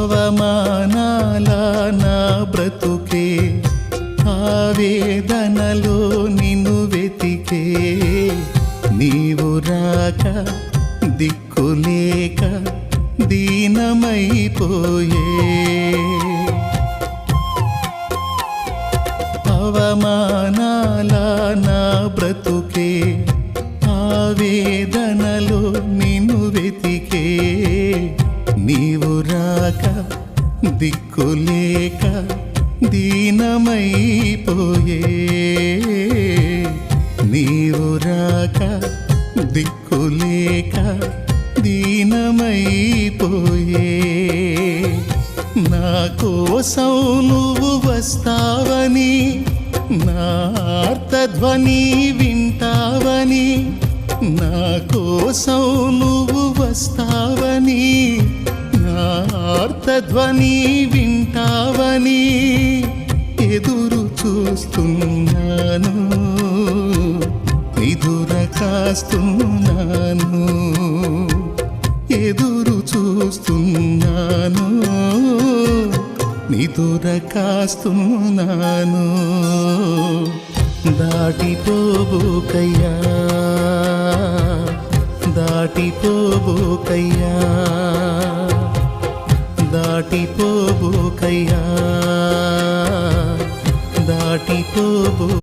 అవమానాల నా బ్రతుకే ఆవేదనలో నిన్ను వెతికే నీవు రాక దిక్కులేక దీనమైపోయే అవమానాల నా బ్రతుకే ఆవేదనలో నిన్ను వెతికే నీవు రాక దిక్కులేక దీనమైపోయే నీవు రాక దిక్కులేక దీనమైపోయే నా కోసం నువ్వు వస్తావని నా ఆర్తధ్వని వింటావని నా కోసం నువ్వు వస్తావని నా ఆర్తధ్వని వింటావని ఎదురు చూస్తున్నాను ఎదుర కాస్తున్నాను ఎదురు చూస్తున్నాను నిదుర కాస్తున్నాను దాటిపోబోకయ్యా దాటిపోబోకయ్యా దాటిపోబోకయ్యా దాటిపోబో